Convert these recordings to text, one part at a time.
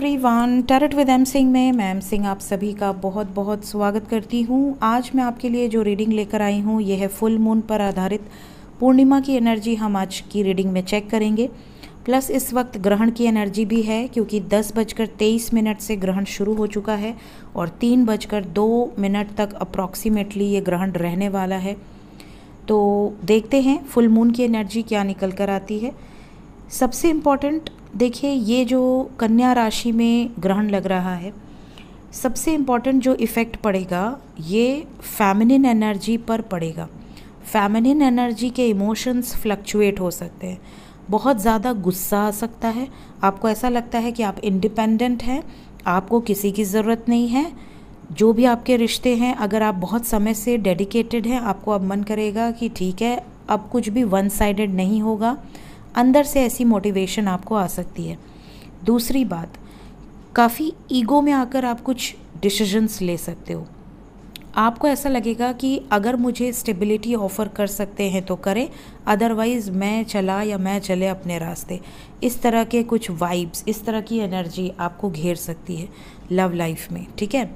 Everyone, tarot with M Singh में मैं M Singh आप सभी का बहुत बहुत स्वागत करती हूँ। आज मैं आपके लिए जो रीडिंग लेकर आई हूँ यह है फुल मून पर आधारित पूर्णिमा की एनर्जी हम आज की रीडिंग में चेक करेंगे। प्लस इस वक्त ग्रहण की एनर्जी भी है क्योंकि 10:23 से ग्रहण शुरू हो चुका है और 3:02 तक अप्रॉक्सीमेटली ये ग्रहण रहने वाला है। तो देखते हैं फुल मून की एनर्जी क्या निकल कर आती है। सबसे इम्पॉर्टेंट देखिए, ये जो कन्या राशि में ग्रहण लग रहा है, सबसे इम्पॉर्टेंट जो इफ़ेक्ट पड़ेगा ये फेमिनिन एनर्जी पर पड़ेगा। फेमिनिन एनर्जी के इमोशंस फ्लक्चुएट हो सकते हैं, बहुत ज़्यादा गुस्सा आ सकता है, आपको ऐसा लगता है कि आप इंडिपेंडेंट हैं, आपको किसी की ज़रूरत नहीं है। जो भी आपके रिश्ते हैं, अगर आप बहुत समय से डेडिकेटेड हैं, आपको अब मन करेगा कि ठीक है अब कुछ भी वन साइडेड नहीं होगा, अंदर से ऐसी मोटिवेशन आपको आ सकती है। दूसरी बात, काफ़ी ईगो में आकर आप कुछ डिसीजंस ले सकते हो। आपको ऐसा लगेगा कि अगर मुझे स्टेबिलिटी ऑफ़र कर सकते हैं तो करें, अदरवाइज़ मैं चले अपने रास्ते। इस तरह के कुछ वाइब्स, इस तरह की एनर्जी आपको घेर सकती है लव लाइफ में, ठीक है।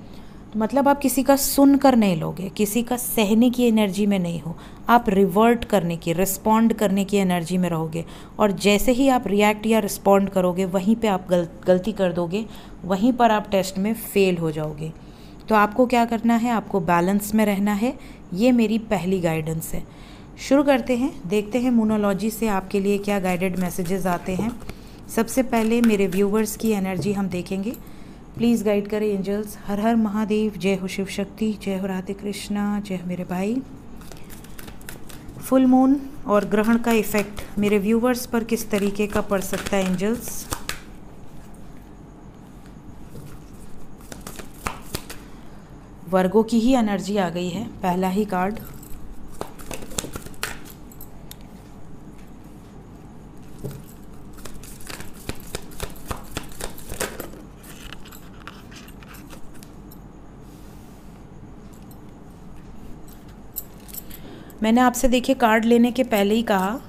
मतलब आप किसी का सुनकर नहीं लोगे, किसी का सहने की एनर्जी में नहीं हो, आप रिवर्ट करने की, रिस्पॉन्ड करने की एनर्जी में रहोगे। और जैसे ही आप रिएक्ट या रिस्पॉन्ड करोगे वहीं पे आप गलती कर दोगे, वहीं पर आप टेस्ट में फेल हो जाओगे। तो आपको क्या करना है, आपको बैलेंस में रहना है। ये मेरी पहली गाइडेंस है। शुरू करते हैं, देखते हैं मूनोलॉजी से आपके लिए क्या गाइडेड मैसेजेस आते हैं। सबसे पहले मेरे व्यूवर्स की एनर्जी हम देखेंगे। प्लीज़ गाइड करें एंजल्स। हर हर महादेव, जय हो शिव शक्ति, जय हो राधे कृष्णा, जय हो मेरे भाई। फुल मून और ग्रहण का इफ़ेक्ट मेरे व्यूवर्स पर किस तरीके का पड़ सकता है एंजल्स। वर्गो की ही एनर्जी आ गई है, पहला ही कार्ड। मैंने आपसे देखिए कार्ड लेने के पहले ही कहा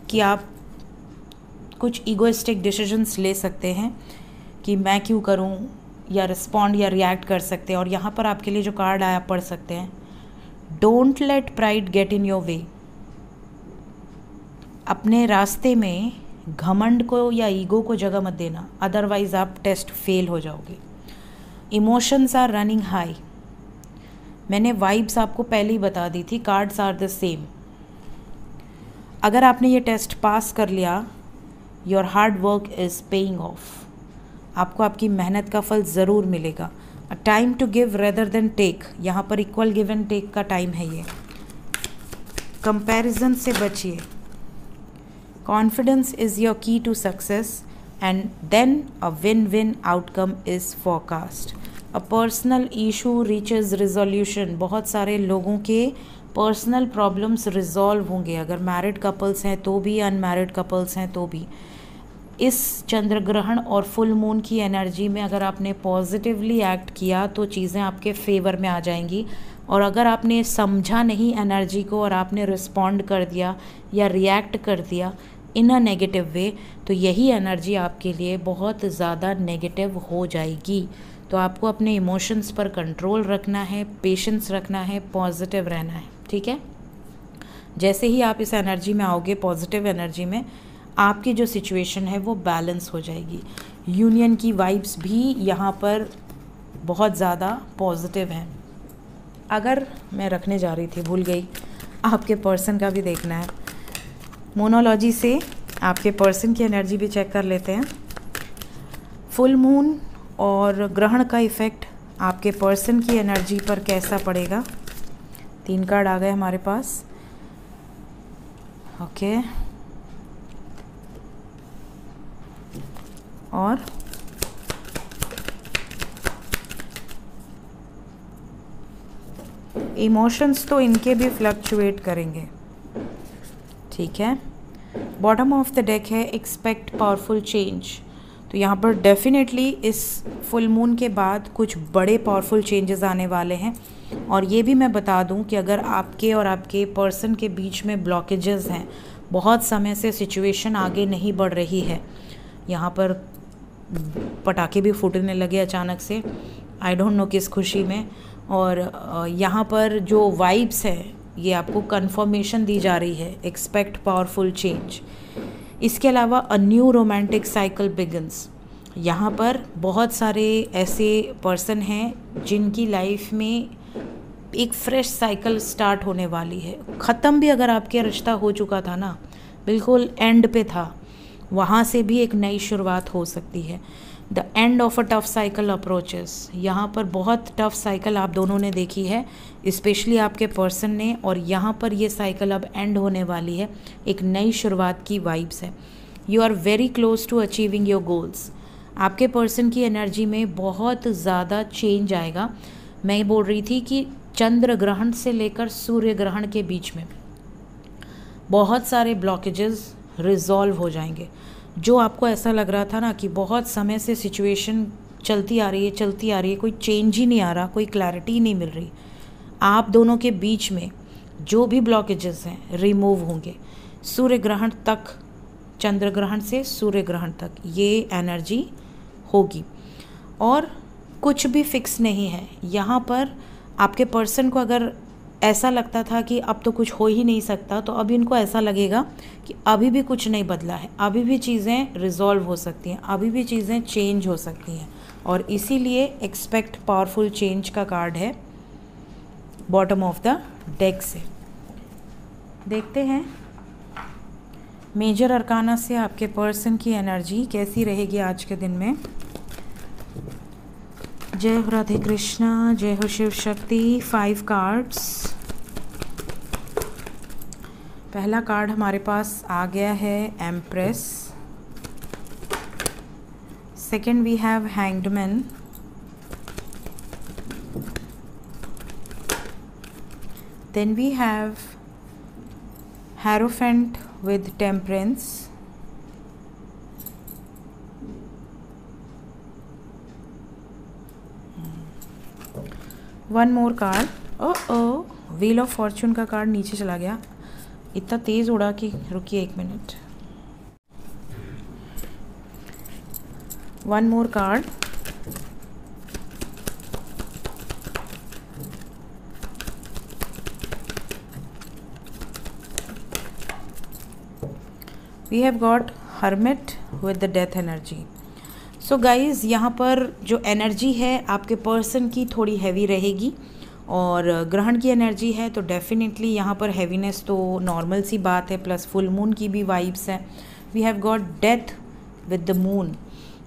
कि आप कुछ ईगोइस्टिक डिसीजंस ले सकते हैं कि मैं क्यों करूं, या रिस्पॉन्ड या रिएक्ट कर सकते हैं। और यहाँ पर आपके लिए जो कार्ड आया पढ़ सकते हैं, don't let pride get in your way. अपने रास्ते में घमंड को या ईगो को जगह मत देना, अदरवाइज आप टेस्ट फेल हो जाओगे। Emotions are running high. मैंने वाइब्स आपको पहले ही बता दी थी, कार्ड्स आर द सेम। अगर आपने ये टेस्ट पास कर लिया, your hard work is paying off. आपको आपकी मेहनत का फल ज़रूर मिलेगा। A time to give rather than take, यहाँ पर इक्वल गिव एंड टेक का टाइम है ये। कंपैरिजन से बचिए। Confidence is your key to success and then a win win outcome is forecast. A personal issue reaches resolution. बहुत सारे लोगों के पर्सनल प्रॉब्लम्स रिजॉल्व होंगे, अगर मैरिड कपल्स हैं तो भी, अनमैरिड कपल्स हैं तो भी। इस चंद्र ग्रहण और फुल मून की एनर्जी में अगर आपने पॉजिटिवली एक्ट किया तो चीज़ें आपके फेवर में आ जाएंगी। और अगर आपने समझा नहीं एनर्जी को और आपने रिस्पॉन्ड कर दिया या रिएक्ट कर दिया इन अ नेगेटिव वे, तो यही एनर्जी आपके लिए बहुत ज़्यादा नेगेटिव हो जाएगी। तो आपको अपने इमोशंस पर कंट्रोल रखना है, पेशेंस रखना है, पॉजिटिव रहना है, ठीक है। जैसे ही आप इस एनर्जी में आओगे, पॉजिटिव एनर्जी में, आपकी जो सिचुएशन है वो बैलेंस हो जाएगी। यूनियन की वाइब्स भी यहाँ पर बहुत ज़्यादा पॉजिटिव हैं। अगर मैं रखने जा रही थी, भूल गई, आपके पर्सन का भी देखना है। मोनोलॉजी से आपके पर्सन की एनर्जी भी चेक कर लेते हैं। फुल मून और ग्रहण का इफ़ेक्ट आपके पर्सन की एनर्जी पर कैसा पड़ेगा। 3 कार्ड आ गए हमारे पास। ओके, और इमोशंस तो इनके भी फ्लक्चुएट करेंगे, ठीक है। बॉटम ऑफ द डेक है एक्सपेक्ट पावरफुल चेंज। तो यहाँ पर डेफिनेटली इस फुल मून के बाद कुछ बड़े पावरफुल चेंजेस आने वाले हैं। और ये भी मैं बता दूं कि अगर आपके और आपके पर्सन के बीच में ब्लॉकेजेस हैं, बहुत समय से सिचुएशन आगे नहीं बढ़ रही है, यहाँ पर पटाखे भी फूटने लगे अचानक से, आई डोंट नो किस खुशी में। और यहाँ पर जो वाइब्स है ये आपको कंफर्मेशन दी जा रही है, एक्सपेक्ट पावरफुल चेंज। इसके अलावा a new romantic cycle begins. यहाँ पर बहुत सारे ऐसे पर्सन हैं जिनकी लाइफ में एक फ्रेश साइकिल स्टार्ट होने वाली है। ख़त्म भी अगर आपके रिश्ता हो चुका था ना, बिल्कुल एंड पे था, वहाँ से भी एक नई शुरुआत हो सकती है। The end of a tough cycle approaches. यहाँ पर बहुत टफ साइकिल आप दोनों ने देखी है, स्पेशली आपके पर्सन ने, और यहाँ पर ये साइकिल अब एंड होने वाली है। एक नई शुरुआत की वाइब्स है। You are very close to achieving your goals. आपके पर्सन की एनर्जी में बहुत ज़्यादा चेंज आएगा। मैं बोल रही थी कि चंद्र ग्रहण से लेकर सूर्य ग्रहण के बीच में बहुत सारे ब्लॉकेजेस रिजॉल्व हो जाएंगे। जो आपको ऐसा लग रहा था ना कि बहुत समय से सिचुएशन चलती आ रही है, कोई चेंज ही नहीं आ रहा, कोई क्लैरिटी नहीं मिल रही, आप दोनों के बीच में जो भी ब्लॉकेजेस हैं रिमूव होंगे। सूर्य ग्रहण तक, चंद्र ग्रहण से सूर्य ग्रहण तक ये एनर्जी होगी। और कुछ भी फिक्स नहीं है यहाँ पर। आपके पर्सन को अगर ऐसा लगता था कि अब तो कुछ हो ही नहीं सकता, तो अब इनको ऐसा लगेगा कि अभी भी कुछ नहीं बदला है, अभी भी चीज़ें रिजॉल्व हो सकती हैं, अभी भी चीज़ें चेंज हो सकती हैं। और इसीलिए एक्सपेक्ट पावरफुल चेंज का कार्ड है बॉटम ऑफ द डेक से। देखते हैं मेजर अरकाना से आपके पर्सन की एनर्जी कैसी रहेगी आज के दिन में। जय हो राधे कृष्णा, जय हो शिव शक्ति। 5 कार्ड्स। पहला कार्ड हमारे पास आ गया है empress. Second we have hanged man. Then we have hierophant with temperance. One more card. Wheel of fortune का कार्ड नीचे चला गया, इतना तेज उड़ा कि रुकिए एक minute. One more card. We have got hermit with the death energy. So guys, यहाँ पर जो एनर्जी है आपके पर्सन की थोड़ी हैवी रहेगी, और ग्रहण की एनर्जी है तो डेफिनेटली यहाँ पर हैवीनेस तो नॉर्मल सी बात है, प्लस फुल मून की भी वाइब्स है। We have got death with the moon.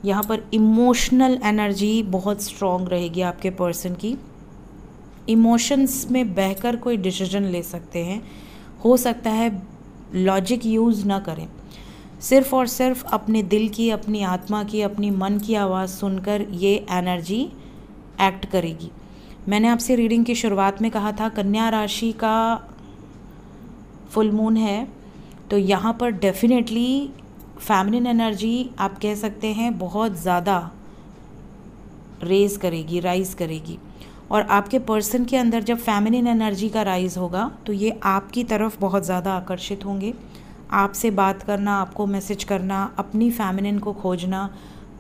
यहाँ पर इमोशनल एनर्जी बहुत स्ट्रॉन्ग रहेगी आपके पर्सन की। इमोशंस में बहकर कोई डिसीजन ले सकते हैं। हो सकता है लॉजिक यूज़ ना करें, सिर्फ और सिर्फ अपने दिल की, अपनी आत्मा की, अपनी मन की आवाज़ सुनकर ये एनर्जी एक्ट करेगी। मैंने आपसे रीडिंग की शुरुआत में कहा था कन्या राशि का फुल मून है, तो यहाँ पर डेफिनेटली फेमिनिन एनर्जी आप कह सकते हैं बहुत ज़्यादा राइज करेगी। और आपके पर्सन के अंदर जब फेमिनिन एनर्जी का राइज होगा तो ये आपकी तरफ बहुत ज़्यादा आकर्षित होंगे। आपसे बात करना, आपको मैसेज करना, अपनी फेमिनिन को खोजना।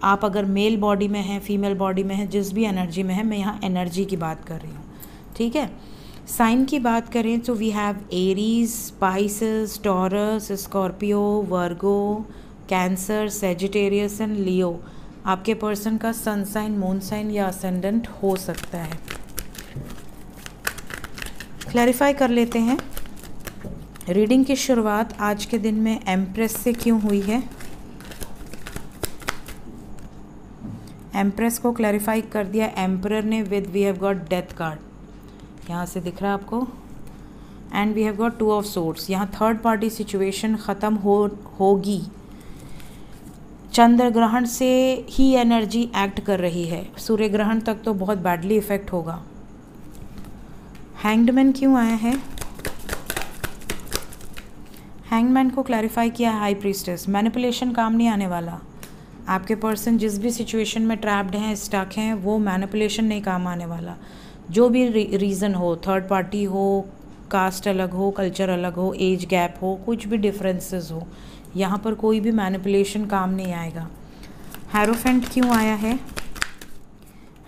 आप अगर मेल बॉडी में हैं, फीमेल बॉडी में हैं, जिस भी एनर्जी में है, मैं यहाँ एनर्जी की बात कर रही हूँ, ठीक है। साइन की बात करें तो we have Aries, Pisces, Taurus, Scorpio, Virgo, Cancer, Sagittarius and Leo आपके पर्सन का सन साइन, मून साइन या असेंडेंट हो सकता है। क्लैरिफाई कर लेते हैं रीडिंग की शुरुआत आज के दिन में एम्प्रेस से क्यों हुई है। एम्प्रेस को क्लैरिफाई कर दिया एम्परर ने with we have got death card, यहाँ से दिख रहा है आपको, and we have got 2 of swords. यहाँ थर्ड पार्टी सिचुएशन ख़त्म होगी। चंद्र ग्रहण से ही एनर्जी एक्ट कर रही है, सूर्य ग्रहण तक तो बहुत बैडली इफेक्ट होगा। हैंग्डमैन क्यों आया है। हैंगमैन को क्लैरिफाई किया हाई प्रीस्टेस। मैनिपुलेशन काम नहीं आने वाला। आपके पर्सन जिस भी सिचुएशन में ट्रैप्ड हैं, स्टक हैं, वो मैनिपुलेशन नहीं काम आने वाला। जो भी रीज़न हो, थर्ड पार्टी हो, कास्ट अलग हो, कल्चर अलग हो, एज गैप हो, कुछ भी डिफरेंसेस हो, यहाँ पर कोई भी मैनिपुलेशन काम नहीं आएगा। हैरोफेंट क्यों आया है?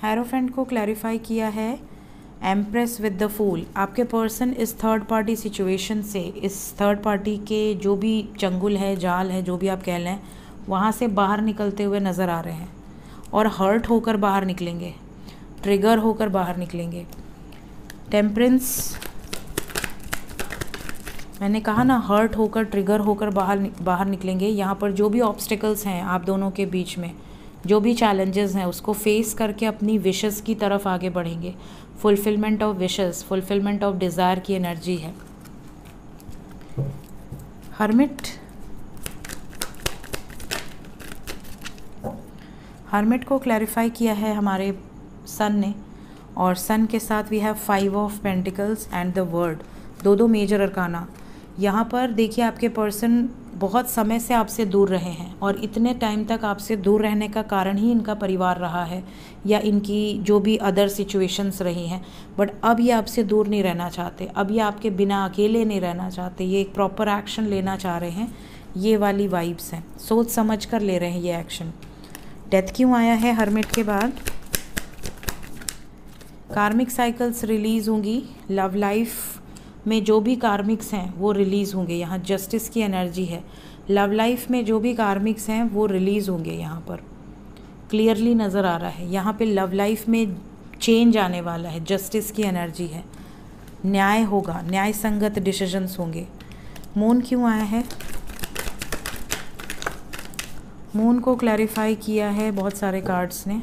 हैरोफेंट को क्लैरिफाई किया है एम्प्रेस विद द फूल। आपके पर्सन इस थर्ड पार्टी सिचुएशन से, इस थर्ड पार्टी के जो भी चंगुल है, जाल है, जो भी आप कह लें, वहाँ से बाहर निकलते हुए नज़र आ रहे हैं और हर्ट होकर बाहर निकलेंगे, ट्रिगर होकर बाहर निकलेंगे। टेम्परेंस, मैंने कहा ना, हर्ट होकर, ट्रिगर होकर बाहर निकलेंगे। यहाँ पर जो भी ऑब्स्टिकल्स हैं आप दोनों के बीच में, जो भी चैलेंजेस हैं, उसको फेस करके अपनी विशेस की तरफ आगे बढ़ेंगे। Fulfillment of wishes, fulfillment of desire की एनर्जी है। हर्मिट को क्लैरिफाई किया है हमारे सन ने, और सन के साथ we have 5 of pentacles and the world, दो मेजर अरकाना। यहाँ पर देखिए आपके पर्सन बहुत समय से आपसे दूर रहे हैं और इतने टाइम तक आपसे दूर रहने का कारण ही इनका परिवार रहा है या इनकी जो भी अदर सिचुएशंस रही हैं। बट अब ये आपसे दूर नहीं रहना चाहते, अब ये आपके बिना अकेले नहीं रहना चाहते, ये एक प्रॉपर एक्शन लेना चाह रहे हैं। ये वाली वाइब्स हैं, सोच समझ कर ले रहे हैं ये एक्शन। डेथ क्यों आया है हर्मिट के बाद? कार्मिक साइकिल्स रिलीज़ होंगी, लव लाइफ में जो भी कार्मिक्स हैं वो रिलीज़ होंगे। यहाँ जस्टिस की एनर्जी है, लव लाइफ में जो भी कार्मिक्स हैं वो रिलीज़ होंगे। यहाँ पर क्लियरली नज़र आ रहा है, यहाँ पे लव लाइफ में चेंज आने वाला है, जस्टिस की एनर्जी है, न्याय होगा, न्याय संगत डिसीजंस होंगे। मून क्यों आया है? मून को क्लैरिफाई किया है बहुत सारे कार्ड्स ने।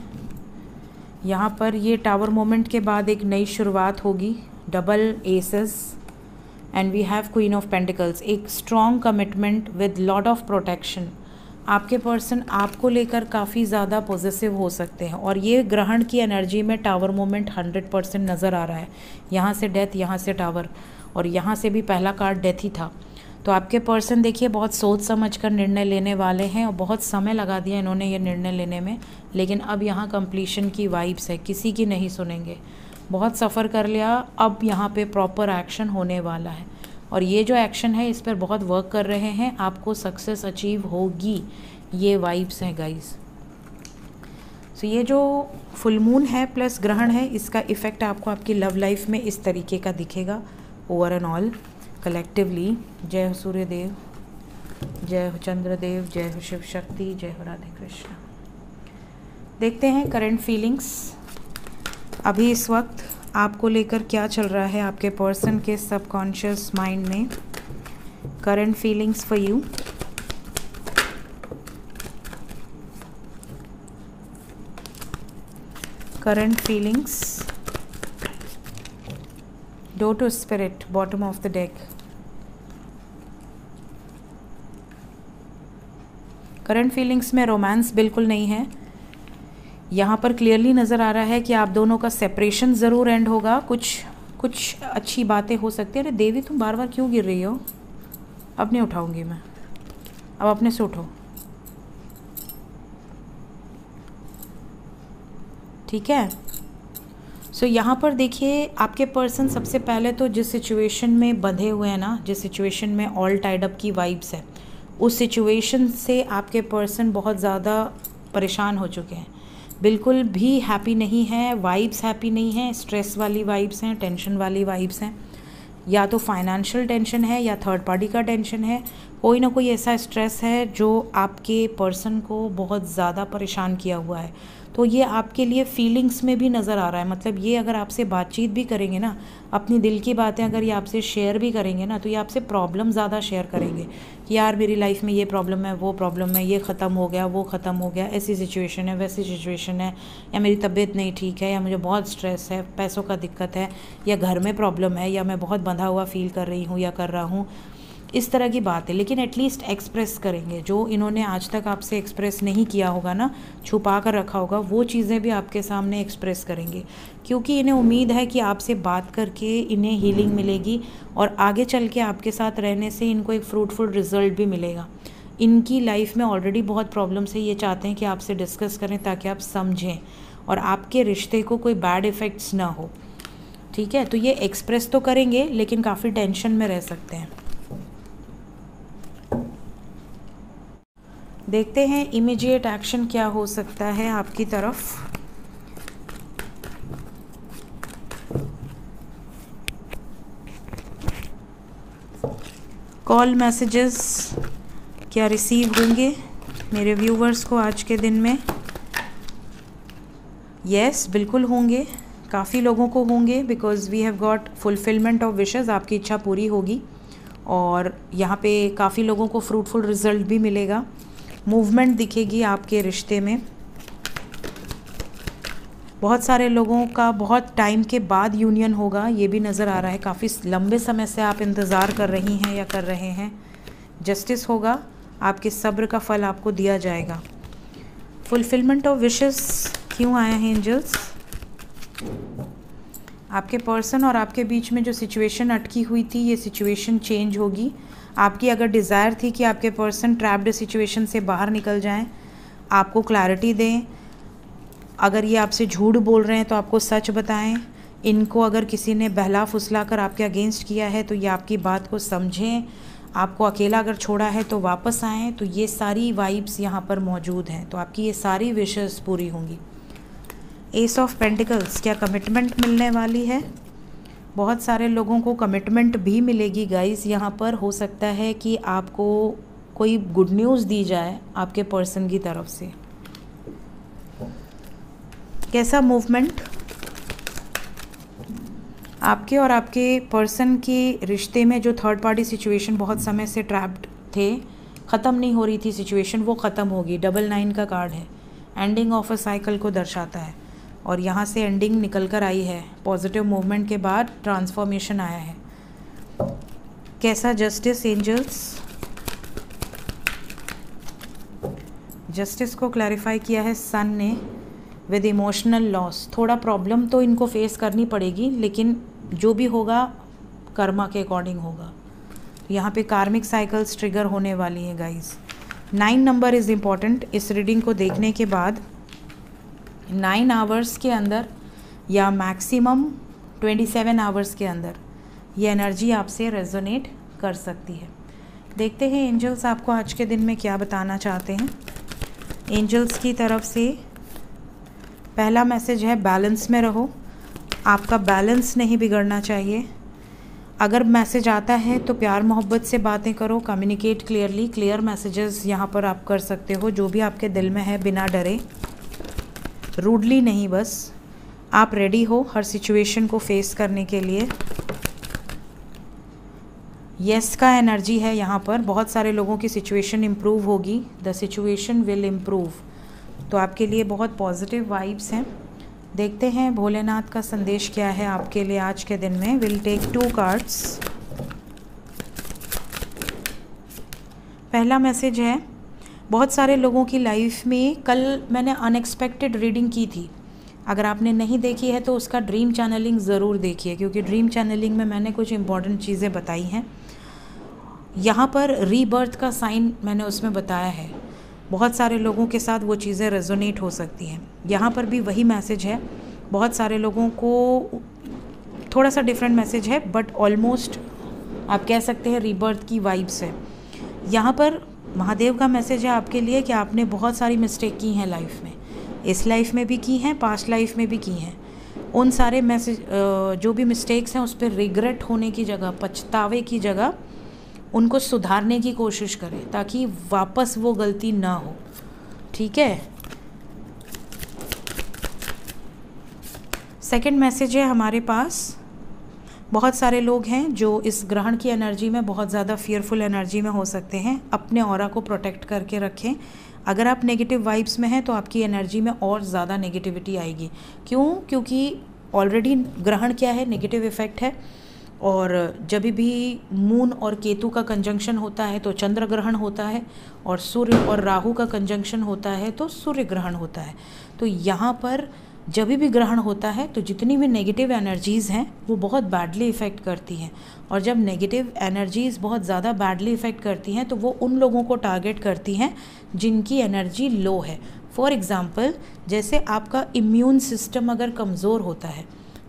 यहाँ पर ये टावर मोमेंट के बाद एक नई शुरुआत होगी, double aces and we have queen of pentacles, एक strong commitment with lot of protection. आपके पर्सन आपको लेकर काफ़ी ज़्यादा पॉजिटिव हो सकते हैं और ये ग्रहण की एनर्जी में टावर मोमेंट 100% नज़र आ रहा है। यहाँ से डेथ, यहाँ से टावर, और यहाँ से भी पहला कार्ड डेथ ही था। तो आपके पर्सन देखिए बहुत सोच समझ कर निर्णय लेने वाले हैं और बहुत समय लगा दिया इन्होंने ये निर्णय लेने में, लेकिन अब यहाँ कंप्लीशन की वाइब्स है, किसी की नहीं सुनेंगे। बहुत सफ़र कर लिया, अब यहाँ पे प्रॉपर एक्शन होने वाला है और ये जो एक्शन है इस पर बहुत वर्क कर रहे हैं, आपको सक्सेस अचीव होगी। ये वाइब्स हैं गाइस। सो ये जो फुल मून है प्लस ग्रहण है, इसका इफ़ेक्ट आपको आपकी लव लाइफ में इस तरीके का दिखेगा ओवर एंड ऑल कलेक्टिवली। जय हो सूर्यदेव, जय हो चंद्रदेव, जय हो शिव शक्ति, जय हो राधे कृष्ण। देखते हैं करंट फीलिंग्स अभी इस वक्त आपको लेकर क्या चल रहा है आपके पर्सन के सबकॉन्शियस माइंड में। Current feelings for you. Current feelings, due to spirit, bottom of the deck. Current feelings में रोमांस बिल्कुल नहीं है। यहाँ पर क्लियरली नज़र आ रहा है कि आप दोनों का सेपरेशन ज़रूर एंड होगा, कुछ अच्छी बातें हो सकती है। अरे देवी तुम बार बार क्यों गिर रही हो? अब नहीं उठाऊंगी मैं, अब अपने से उठो, ठीक है। सो यहाँ पर देखिए आपके पर्सन सबसे पहले तो जिस सिचुएशन में बंधे हुए हैं ना, जिस सिचुएशन में ऑल टाइड अप की वाइब्स है, उस सिचुएशन से आपके पर्सन बहुत ज़्यादा परेशान हो चुके हैं, बिल्कुल भी हैप्पी नहीं है, वाइब्स हैप्पी नहीं है, स्ट्रेस वाली वाइब्स हैं, टेंशन वाली वाइब्स हैं। या तो फाइनेंशियल टेंशन है या थर्ड पार्टी का टेंशन है, कोई ना कोई ऐसा स्ट्रेस है जो आपके पर्सन को बहुत ज़्यादा परेशान किया हुआ है। तो ये आपके लिए फीलिंग्स में भी नज़र आ रहा है, मतलब ये अगर आपसे बातचीत भी करेंगे ना, अपनी दिल की बातें अगर ये आपसे शेयर भी करेंगे ना, तो ये आपसे प्रॉब्लम ज़्यादा शेयर करेंगे कि यार मेरी लाइफ में ये प्रॉब्लम है, वो प्रॉब्लम है, ये ख़त्म हो गया, वो ख़त्म हो गया, ऐसी सिचुएशन है, वैसी सिचुएशन है, या मेरी तबीयत नहीं ठीक है, या मुझे बहुत स्ट्रेस है, पैसों का दिक्कत है, या घर में प्रॉब्लम है, या मैं बहुत बंधा हुआ फील कर रही हूँ या कर रहा हूँ, इस तरह की बात है। लेकिन एटलीस्ट एक्सप्रेस करेंगे, जो इन्होंने आज तक आपसे एक्सप्रेस नहीं किया होगा ना, छुपा कर रखा होगा, वो चीज़ें भी आपके सामने एक्सप्रेस करेंगे, क्योंकि इन्हें उम्मीद है कि आपसे बात करके इन्हें हीलिंग मिलेगी और आगे चल के आपके साथ रहने से इनको एक फ्रूटफुल रिजल्ट भी मिलेगा। इनकी लाइफ में ऑलरेडी बहुत प्रॉब्लम्स है, ये चाहते हैं कि आपसे डिस्कस करें ताकि आप समझें और आपके रिश्ते को कोई बैड इफ़ेक्ट्स ना हो, ठीक है। तो ये एक्सप्रेस तो करेंगे लेकिन काफ़ी टेंशन में रह सकते हैं। देखते हैं इमीडिएट एक्शन क्या हो सकता है आपकी तरफ। कॉल मैसेजेस क्या रिसीव होंगे मेरे व्यूवर्स को आज के दिन में? यस, बिल्कुल होंगे, काफ़ी लोगों को होंगे, because we have got fulfillment of wishes. आपकी इच्छा पूरी होगी और यहाँ पे काफ़ी लोगों को फ्रूटफुल रिजल्ट भी मिलेगा। मूवमेंट दिखेगी आपके रिश्ते में। बहुत सारे लोगों का बहुत टाइम के बाद यूनियन होगा, ये भी नज़र आ रहा है। काफ़ी लंबे समय से आप इंतज़ार कर रही हैं या कर रहे हैं। जस्टिस होगा, आपके सब्र का फल आपको दिया जाएगा। फुलफिलमेंट ऑफ विशेस क्यों आया है एंजल्स? आपके पर्सन और आपके बीच में जो सिचुएशन अटकी हुई थी, ये सिचुएशन चेंज होगी। आपकी अगर डिज़ायर थी कि आपके पर्सन ट्रैप्ड सिचुएशन से बाहर निकल जाएं, आपको क्लैरिटी दें। अगर ये आपसे झूठ बोल रहे हैं तो आपको सच बताएं। इनको अगर किसी ने बहला फुसला कर आपके अगेंस्ट किया है तो ये आपकी बात को समझें। आपको अकेला अगर छोड़ा है तो वापस आएँ। तो ये सारी वाइब्स यहाँ पर मौजूद हैं, तो आपकी ये सारी विशेस पूरी होंगी। एस ऑफ पेंटिकल्स, क्या कमिटमेंट मिलने वाली है? बहुत सारे लोगों को कमिटमेंट भी मिलेगी गाइस। यहाँ पर हो सकता है कि आपको कोई गुड न्यूज़ दी जाए आपके पर्सन की तरफ से। कैसा मूवमेंट? आपके और आपके पर्सन के रिश्ते में जो थर्ड पार्टी सिचुएशन बहुत समय से ट्रैप्ड थे, ख़त्म नहीं हो रही थी सिचुएशन, वो ख़त्म होगी। 9 का कार्ड है, एंडिंग ऑफ अ साइकिल को दर्शाता है और यहाँ से एंडिंग निकल कर आई है। पॉजिटिव मूवमेंट के बाद ट्रांसफॉर्मेशन आया है। कैसा जस्टिस एंजल्स? जस्टिस को क्लैरिफाई किया है सन ने विद इमोशनल लॉस। थोड़ा प्रॉब्लम तो इनको फेस करनी पड़ेगी, लेकिन जो भी होगा कर्मा के अकॉर्डिंग होगा। यहाँ पे कार्मिक साइकिल्स ट्रिगर होने वाली हैं गाइस। 9 number is important. इस रीडिंग को देखने के बाद 9 आवर्स के अंदर या मैक्सिमम 27 आवर्स के अंदर ये एनर्जी आपसे रेजोनेट कर सकती है। देखते हैं एंजल्स आपको आज के दिन में क्या बताना चाहते हैं। एंजल्स की तरफ से पहला मैसेज है बैलेंस में रहो। आपका बैलेंस नहीं बिगड़ना चाहिए। अगर मैसेज आता है तो प्यार मोहब्बत से बातें करो, कम्युनिकेट क्लियरली। क्लियर मैसेजेस यहाँ पर आप कर सकते हो, जो भी आपके दिल में है, बिना डरे, रूडली नहीं। बस आप रेडी हो हर सिचुएशन को फेस करने के लिए। यस का एनर्जी है यहाँ पर। बहुत सारे लोगों की सिचुएशन इम्प्रूव होगी। The situation will improve. तो आपके लिए बहुत पॉजिटिव वाइब्स हैं। देखते हैं भोलेनाथ का संदेश क्या है आपके लिए आज के दिन में। Will take 2 cards. पहला मैसेज है, बहुत सारे लोगों की लाइफ में कल मैंने अनएक्सपेक्टेड रीडिंग की थी। अगर आपने नहीं देखी है तो उसका ड्रीम चैनलिंग ज़रूर देखिए, क्योंकि ड्रीम चैनलिंग में मैंने कुछ इंपॉर्टेंट चीज़ें बताई हैं। यहाँ पर रीबर्थ का साइन मैंने उसमें बताया है। बहुत सारे लोगों के साथ वो चीज़ें रेजोनेट हो सकती हैं। यहाँ पर भी वही मैसेज है। बहुत सारे लोगों को थोड़ा सा डिफरेंट मैसेज है, बट ऑलमोस्ट आप कह सकते हैं रीबर्थ की वाइब्स है। यहाँ पर महादेव का मैसेज है आपके लिए कि आपने बहुत सारी मिस्टेक की हैं लाइफ में। इस लाइफ में भी की हैं, पास्ट लाइफ में भी की हैं। उन सारे मैसेज जो भी मिस्टेक्स हैं उस पर रिग्रेट होने की जगह, पछतावे की जगह, उनको सुधारने की कोशिश करें ताकि वापस वो गलती ना हो। ठीक है। सेकंड मैसेज है हमारे पास, बहुत सारे लोग हैं जो इस ग्रहण की एनर्जी में बहुत ज़्यादा फियरफुल एनर्जी में हो सकते हैं। अपने ऑरा को प्रोटेक्ट करके रखें। अगर आप नेगेटिव वाइब्स में हैं तो आपकी एनर्जी में और ज़्यादा नेगेटिविटी आएगी। क्यों? क्योंकि ऑलरेडी ग्रहण क्या है, नेगेटिव इफ़ेक्ट है। और जब भी मून और केतु का कंजंक्शन होता है तो चंद्र ग्रहण होता है, और सूर्य और राहु का कंजंक्शन होता है तो सूर्य ग्रहण होता है। तो यहाँ पर जब भी ग्रहण होता है तो जितनी भी नेगेटिव एनर्जीज़ हैं वो बहुत बैडली इफ़ेक्ट करती हैं। और जब नेगेटिव एनर्जीज़ बहुत ज़्यादा बैडली इफ़ेक्ट करती हैं तो वो उन लोगों को टारगेट करती हैं जिनकी एनर्जी लो है। फॉर एग्ज़ाम्पल, जैसे आपका इम्यून सिस्टम अगर कमज़ोर होता है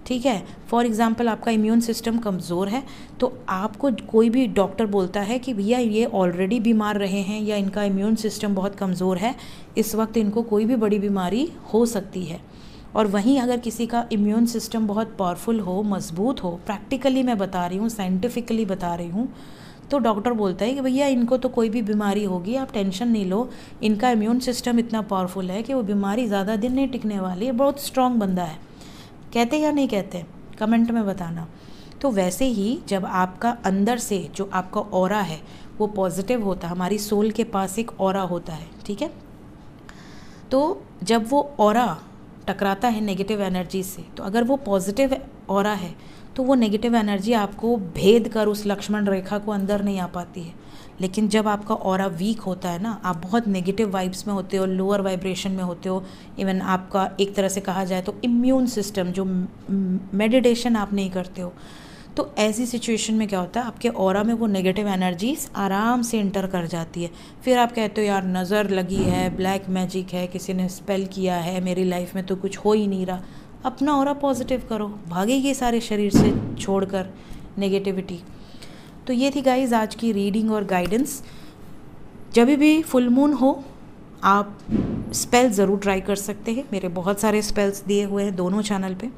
ठीक है। फॉर एग्ज़ाम्पल आपका इम्यून सिस्टम कमज़ोर है, तो आपको कोई भी डॉक्टर बोलता है कि भैया ये ऑलरेडी बीमार रहे हैं या इनका इम्यून सिस्टम बहुत कमज़ोर है, इस वक्त इनको कोई भी बड़ी बीमारी हो सकती है। और वहीं अगर किसी का इम्यून सिस्टम बहुत पावरफुल हो, मज़बूत हो, प्रैक्टिकली मैं बता रही हूँ, साइंटिफिकली बता रही हूँ, तो डॉक्टर बोलता है कि भैया इनको तो कोई भी बीमारी होगी, आप टेंशन नहीं लो, इनका इम्यून सिस्टम इतना पावरफुल है कि वो बीमारी ज़्यादा दिन नहीं टिकने वाली है, बहुत स्ट्रॉन्ग बंदा है। कहते या नहीं कहते, कमेंट में बताना। तो वैसे ही जब आपका अंदर से जो आपका ऑरा है वो पॉजिटिव होता है, हमारी सोल के पास एक ऑरा होता है, ठीक है। तो जब वो ऑरा टकराता है नेगेटिव एनर्जी से, तो अगर वो पॉजिटिव ऑरा है तो वो नेगेटिव एनर्जी आपको भेद कर उस लक्ष्मण रेखा को अंदर नहीं आ पाती है। लेकिन जब आपका ऑरा वीक होता है ना, आप बहुत नेगेटिव वाइब्स में होते हो, लोअर वाइब्रेशन में होते हो, इवन आपका एक तरह से कहा जाए तो इम्यून सिस्टम, जो मेडिटेशन आप नहीं करते हो, तो ऐसी सिचुएशन में क्या होता है, आपके ऑरा में वो नेगेटिव एनर्जीज आराम से इंटर कर जाती है। फिर आप कहते हो यार नज़र लगी है, ब्लैक मैजिक है, किसी ने स्पेल किया है, मेरी लाइफ में तो कुछ हो ही नहीं रहा। अपना ऑरा पॉजिटिव करो, भागेगी सारे शरीर से छोड़कर नेगेटिविटी। तो ये थी गाइज आज की रीडिंग और गाइडेंस। जब भी फुल मून हो आप स्पेल ज़रूर ट्राई कर सकते हैं, मेरे बहुत सारे स्पेल्स दिए हुए हैं दोनों चैनल पे,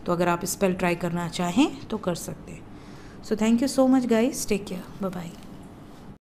तो अगर आप स्पेल ट्राई करना चाहें तो कर सकते हैं। So thank you so much guys, take care, bye bye.